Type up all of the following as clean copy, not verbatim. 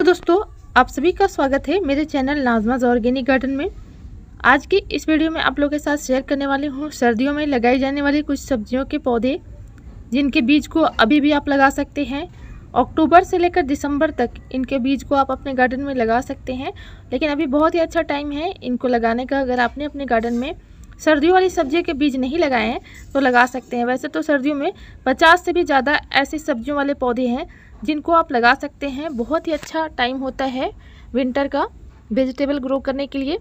दोस्तों, आप सभी का स्वागत है मेरे चैनल नाज़माज़ ऑर्गेनिक गार्डन में। आज की इस वीडियो में आप लोगों के साथ शेयर करने वाली हूँ सर्दियों में लगाई जाने वाली कुछ सब्जियों के पौधे, जिनके बीज को अभी भी आप लगा सकते हैं। अक्टूबर से लेकर दिसंबर तक इनके बीज को आप अपने गार्डन में लगा सकते हैं, लेकिन अभी बहुत ही अच्छा टाइम है इनको लगाने का। अगर आपने अपने गार्डन में सर्दियों वाली सब्जियों के बीज नहीं लगाए हैं तो लगा सकते हैं। वैसे तो सर्दियों में 50 से भी ज़्यादा ऐसी सब्जियों वाले पौधे हैं जिनको आप लगा सकते हैं। बहुत ही अच्छा टाइम होता है विंटर का वेजिटेबल ग्रो करने के लिए,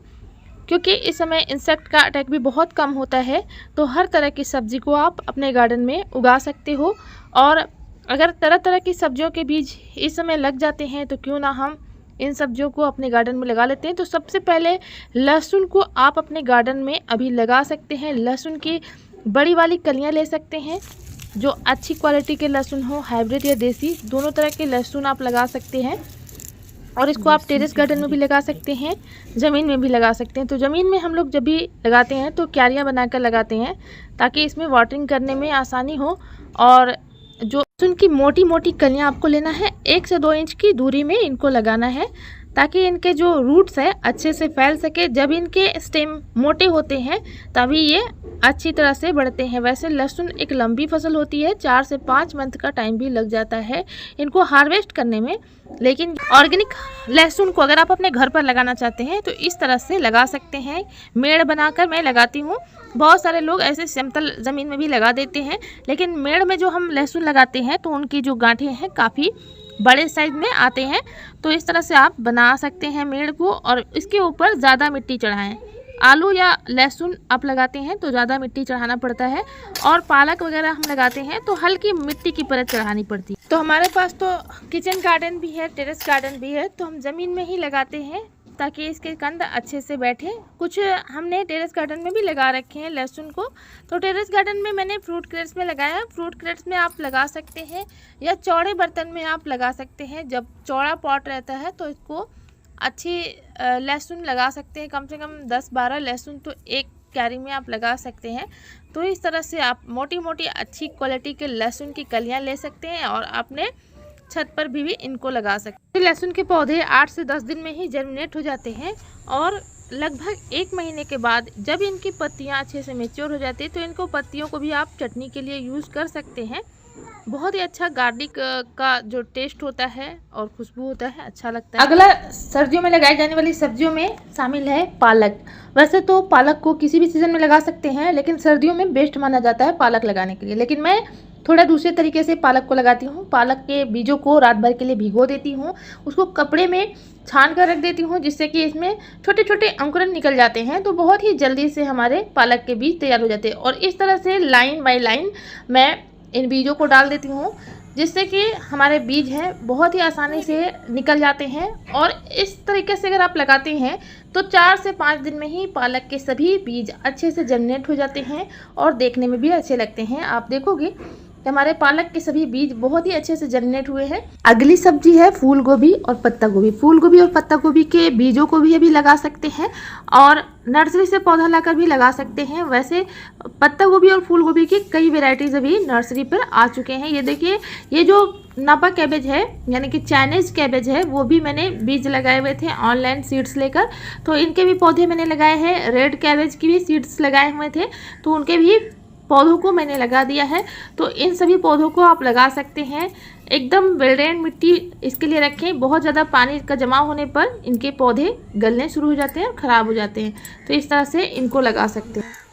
क्योंकि इस समय इंसेक्ट का अटैक भी बहुत कम होता है। तो हर तरह की सब्ज़ी को आप अपने गार्डन में उगा सकते हो। और अगर तरह तरह की सब्जियों के बीज इस समय लग जाते हैं तो क्यों ना हम इन सब्जियों को अपने गार्डन में लगा लेते हैं। तो सबसे पहले लहसुन को आप अपने गार्डन में अभी लगा सकते हैं। लहसुन की बड़ी वाली कलियां ले सकते हैं, जो अच्छी क्वालिटी के लहसुन हो, हाइब्रिड या देसी, दोनों तरह के लहसुन आप लगा सकते हैं। और इसको आप टेरेस गार्डन में भी लगा सकते हैं, ज़मीन में भी लगा सकते हैं। तो ज़मीन में हम लोग जब भी लगाते हैं तो क्यारियाँ बनाकर लगाते हैं ताकि इसमें वाटरिंग करने में आसानी हो। और जो लहसुन की मोटी मोटी कलियाँ आपको लेना है, 1 से 2 इंच की दूरी में इनको लगाना है ताकि इनके जो रूट्स है अच्छे से फैल सके। जब इनके स्टेम मोटे होते हैं तभी ये अच्छी तरह से बढ़ते हैं। वैसे लहसुन एक लंबी फसल होती है, 4 से 5 मंथ का टाइम भी लग जाता है इनको हार्वेस्ट करने में। लेकिन ऑर्गेनिक लहसुन को अगर आप अपने घर पर लगाना चाहते हैं तो इस तरह से लगा सकते हैं। मेड़ बनाकर मैं लगाती हूँ। बहुत सारे लोग ऐसे समतल ज़मीन में भी लगा देते हैं, लेकिन मेड़ में जो हम लहसुन लगाते हैं तो उनकी जो गांठें हैं काफ़ी बड़े साइज में आते हैं। तो इस तरह से आप बना सकते हैं मेड़ को, और इसके ऊपर ज़्यादा मिट्टी चढ़ाएं। आलू या लहसुन आप लगाते हैं तो ज़्यादा मिट्टी चढ़ाना पड़ता है, और पालक वगैरह हम लगाते हैं तो हल्की मिट्टी की परत चढ़ानी पड़ती है। तो हमारे पास तो किचन गार्डन भी है, टेरेस गार्डन भी है, तो हम ज़मीन में ही लगाते हैं ताकि इसके कंद अच्छे से बैठे। कुछ हमने टेरेस गार्डन में भी लगा रखे हैं लहसुन को। तो टेरेस गार्डन में मैंने फ्रूट क्रेट्स में लगाया। फ्रूट क्रेट्स में आप लगा सकते हैं या चौड़े बर्तन में आप लगा सकते हैं। जब चौड़ा पॉट रहता है तो इसको अच्छी लहसुन लगा सकते हैं। कम से कम 10-12 लहसुन तो एक क्यारी में आप लगा सकते हैं। तो इस तरह से आप मोटी मोटी अच्छी क्वालिटी के लहसुन की कलियां ले सकते हैं और अपने छत पर भी इनको लगा सकते हैं। लहसुन के पौधे 8 से 10 दिन में ही जर्मिनेट हो जाते हैं, और लगभग 1 महीने के बाद जब इनकी पत्तियां अच्छे से मैच्योर हो जाती है तो इनको पत्तियों को भी आप चटनी के लिए यूज़ कर सकते हैं। बहुत ही अच्छा गार्लिक का जो टेस्ट होता है और खुशबू होता है, अच्छा लगता है। अगला सर्दियों में लगाई जाने वाली सब्जियों में शामिल है पालक। वैसे तो पालक को किसी भी सीजन में लगा सकते हैं, लेकिन सर्दियों में बेस्ट माना जाता है पालक लगाने के लिए। लेकिन मैं थोड़ा दूसरे तरीके से पालक को लगाती हूँ। पालक के बीजों को रात भर के लिए भिगो देती हूँ, उसको कपड़े में छान कर रख देती हूँ, जिससे कि इसमें छोटे छोटे अंकुरन निकल जाते हैं। तो बहुत ही जल्दी से हमारे पालक के बीज तैयार हो जाते हैं। और इस तरह से लाइन बाय लाइन मैं इन बीजों को डाल देती हूँ, जिससे कि हमारे बीज हैं बहुत ही आसानी से निकल जाते हैं। और इस तरीके से अगर आप लगाते हैं तो 4 से 5 दिन में ही पालक के सभी बीज अच्छे से जर्मिनेट हो जाते हैं और देखने में भी अच्छे लगते हैं। आप देखोगे कि हमारे पालक के सभी बीज बहुत ही अच्छे से जर्मिनेट हुए हैं। अगली सब्जी है फूल गोभी और पत्ता गोभी। फूल गोभी और पत्ता गोभी के बीजों को भी अभी लगा सकते हैं, और नर्सरी से पौधा लाकर भी लगा सकते हैं। वैसे पत्ता गोभी और फूल गोभी की कई वेराइटीज़ अभी नर्सरी पर आ चुके हैं। ये देखिए, ये जो नापा कैबेज है यानी कि चाइनीज़ कैबेज है, वो भी मैंने बीज लगाए हुए थे ऑनलाइन सीड्स लेकर। तो इनके भी पौधे मैंने लगाए हैं। रेड कैबेज की भी सीड्स लगाए हुए थे, तो उनके भी पौधों को मैंने लगा दिया है। तो इन सभी पौधों को आप लगा सकते हैं। एकदम वेल ड्रेन्ड मिट्टी इसके लिए रखें। बहुत ज़्यादा पानी का जमा होने पर इनके पौधे गलने शुरू हो जाते हैं और ख़राब हो जाते हैं। तो इस तरह से इनको लगा सकते हैं।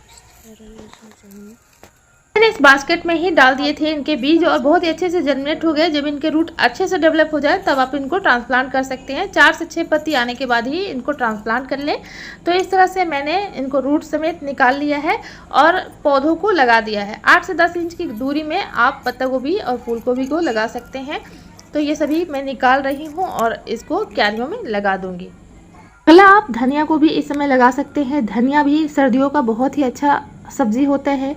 मैंने इस बास्केट में ही डाल दिए थे इनके बीज, और बहुत ही अच्छे से जर्मिनेट हो गए। जब इनके रूट अच्छे से डेवलप हो जाए तब आप इनको ट्रांसप्लांट कर सकते हैं। 4 से 6 पत्ती आने के बाद ही इनको ट्रांसप्लांट कर लें। तो इस तरह से मैंने इनको रूट समेत निकाल लिया है और पौधों को लगा दिया है। 8 से 10 इंच की दूरी में आप पत्ता गोभी और फूल गोभी को लगा सकते हैं। तो ये सभी मैं निकाल रही हूँ और इसको क्यारियों में लगा दूँगी। अगला आप धनिया को भी इस समय लगा सकते हैं। धनिया भी सर्दियों का बहुत ही अच्छा सब्जी होता है।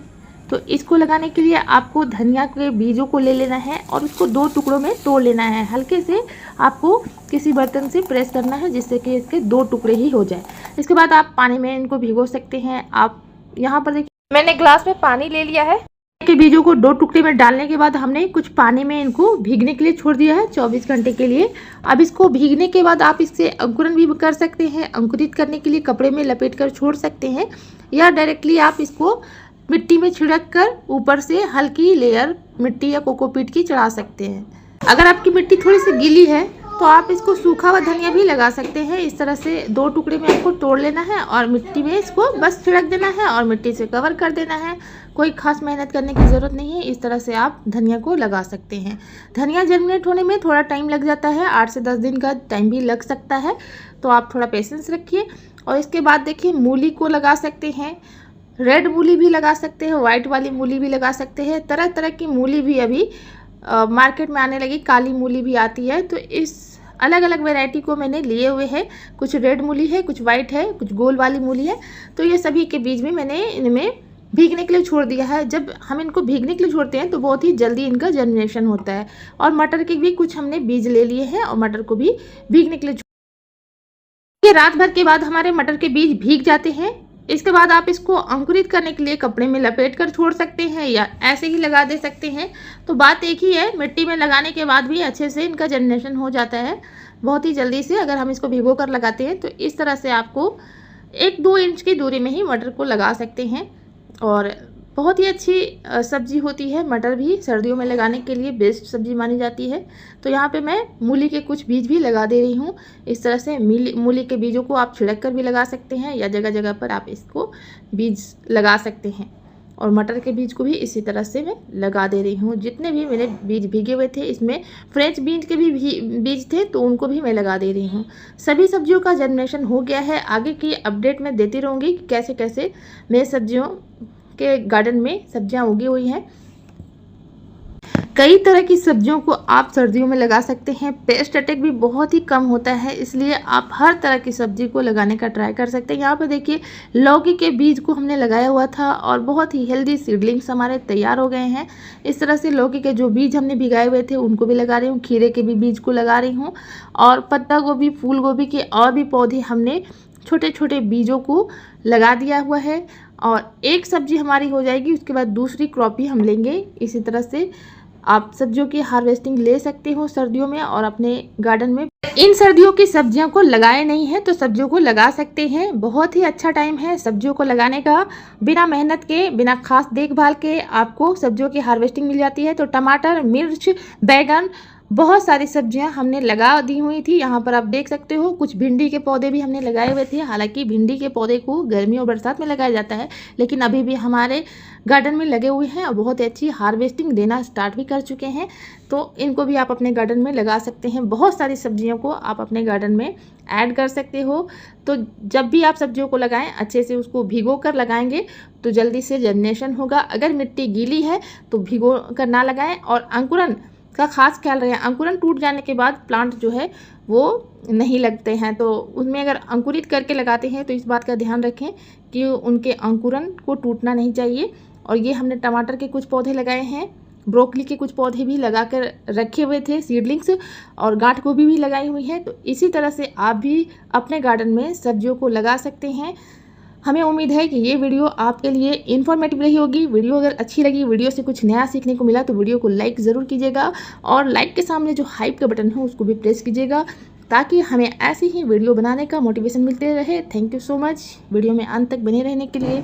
तो इसको लगाने के लिए आपको धनिया के बीजों को ले लेना है और उसको 2 टुकड़ों में तोड़ लेना है। हल्के से आपको किसी बर्तन से प्रेस करना है, जिससे कि इसके 2 टुकड़े ही हो जाए। इसके बाद आप पानी में इनको भिगो सकते हैं। आप यहाँ पर देखिए, मैंने ग्लास में पानी ले लिया है। के बीजों को 2 टुकड़े में डालने के बाद हमने कुछ पानी में इनको भीगने के लिए छोड़ दिया है 24 घंटे के लिए। अब इसको भीगने के बाद आप इससे अंकुरन भी कर सकते हैं। अंकुरित करने के लिए कपड़े में लपेट कर छोड़ सकते हैं, या डायरेक्टली आप इसको मिट्टी में छिड़क कर ऊपर से हल्की लेयर मिट्टी या कोकोपीट की चढ़ा सकते हैं। अगर आपकी मिट्टी थोड़ी सी गीली है तो आप इसको सूखा हुआ धनिया भी लगा सकते हैं। इस तरह से 2 टुकड़े में आपको तोड़ लेना है और मिट्टी में इसको बस छिड़क देना है और मिट्टी से कवर कर देना है। कोई खास मेहनत करने की ज़रूरत नहीं है। इस तरह से आप धनिया को लगा सकते हैं। धनिया जर्मिनेट होने में थोड़ा टाइम लग जाता है, 8 से 10 दिन का टाइम भी लग सकता है, तो आप थोड़ा पेशेंस रखिए। और इसके बाद देखिए मूली को लगा सकते हैं, रेड मूली भी लगा सकते हैं, वाइट वाली मूली भी लगा सकते हैं। तरह तरह की मूली भी अभी मार्केट में आने लगी, काली मूली भी आती है। तो इस अलग अलग वैरायटी को मैंने लिए हुए हैं। कुछ रेड मूली है, कुछ वाइट है, कुछ गोल वाली मूली है। तो ये सभी के बीज भी मैंने इनमें भीगने के लिए छोड़ दिया है। जब हम इनको भीगने के लिए छोड़ते हैं तो बहुत ही जल्दी इनका जर्मिनेशन होता है। और मटर के भी कुछ हमने बीज ले लिए हैं और मटर को भी भीगने के लिए रात भर के बाद हमारे मटर के बीज भीग जाते हैं। इसके बाद आप इसको अंकुरित करने के लिए कपड़े में लपेट कर छोड़ सकते हैं या ऐसे ही लगा दे सकते हैं। तो बात एक ही है, मिट्टी में लगाने के बाद भी अच्छे से इनका जर्मिनेशन हो जाता है बहुत ही जल्दी से, अगर हम इसको भिगो कर लगाते हैं। तो इस तरह से आपको 1-2 इंच की दूरी में ही मटर को लगा सकते हैं और बहुत ही अच्छी सब्जी होती है। मटर भी सर्दियों में लगाने के लिए बेस्ट सब्जी मानी जाती है। तो यहाँ पे मैं मूली के कुछ बीज भी लगा दे रही हूँ। इस तरह से मूली के बीजों को आप छिड़क कर भी लगा सकते हैं या जगह जगह पर आप इसको बीज लगा सकते हैं। और मटर के बीज को भी इसी तरह से मैं लगा दे रही हूँ। जितने भी मेरे बीज भीगे हुए थे, इसमें फ्रेंच बीन्स के भी बीज थे तो उनको भी मैं लगा दे रही हूँ। सभी सब्जियों का जर्मिनेशन हो गया है। आगे की अपडेट मैं देती रहूँगी कि कैसे कैसे मेरे सब्जियों के गार्डन में सब्जियां उगी हुई हैं। कई तरह की सब्जियों को आप सर्दियों में लगा सकते हैं। पेस्ट अटैक भी बहुत ही कम होता है, इसलिए आप हर तरह की सब्जी को लगाने का ट्राई कर सकते हैं। यहाँ पर देखिए लौकी के बीज को हमने लगाया हुआ था और बहुत ही हेल्दी सीडलिंग्स हमारे तैयार हो गए हैं। इस तरह से लौकी के जो बीज हमने भिगाए हुए थे उनको भी लगा रही हूँ, खीरे के भी बीज को लगा रही हूँ और पत्ता गोभी, फूल गोभी के और भी पौधे हमने छोटे छोटे बीजों को लगा दिया हुआ है। और एक सब्जी हमारी हो जाएगी, उसके बाद दूसरी क्रॉप ही हम लेंगे। इसी तरह से आप सब्जियों की हार्वेस्टिंग ले सकते हो सर्दियों में और अपने गार्डन में। इन सर्दियों की सब्जियों को लगाए नहीं है तो सब्जियों को लगा सकते हैं। बहुत ही अच्छा टाइम है सब्जियों को लगाने का। बिना मेहनत के, बिना खास देखभाल के आपको सब्जियों की हार्वेस्टिंग मिल जाती है। तो टमाटर, मिर्च, बैगन, बहुत सारी सब्जियां हमने लगा दी हुई थी। यहाँ पर आप देख सकते हो कुछ भिंडी के पौधे भी हमने लगाए हुए थे। हालांकि भिंडी के पौधे को गर्मी और बरसात में लगाया जाता है, लेकिन अभी भी हमारे गार्डन में लगे हुए हैं और बहुत अच्छी हार्वेस्टिंग देना स्टार्ट भी कर चुके हैं। तो इनको भी आप अपने गार्डन में लगा सकते हैं। बहुत सारी सब्जियों को आप अपने गार्डन में ऐड कर सकते हो। तो जब भी आप सब्जियों को लगाएं, अच्छे से उसको भिगो कर लगाएंगे तो जल्दी से जर्मिनेशन होगा। अगर मिट्टी गीली है तो भिगो कर ना लगाएं और अंकुरन का खास ख्याल रहे। अंकुरन टूट जाने के बाद प्लांट जो है वो नहीं लगते हैं, तो उनमें अगर अंकुरित करके लगाते हैं तो इस बात का ध्यान रखें कि उनके अंकुरन को टूटना नहीं चाहिए। और ये हमने टमाटर के कुछ पौधे लगाए हैं, ब्रोकली के कुछ पौधे भी लगा कर रखे हुए थे सीडलिंग्स, और गांठ गोभी भी लगाई हुई है। तो इसी तरह से आप भी अपने गार्डन में सब्जियों को लगा सकते हैं। हमें उम्मीद है कि ये वीडियो आपके लिए इन्फॉर्मेटिव रही होगी। वीडियो अगर अच्छी लगी, वीडियो से कुछ नया सीखने को मिला तो वीडियो को लाइक ज़रूर कीजिएगा और लाइक के सामने जो हाइप का बटन है उसको भी प्रेस कीजिएगा ताकि हमें ऐसी ही वीडियो बनाने का मोटिवेशन मिलते रहे। Thank you so much video में अंत तक बने रहने के लिए।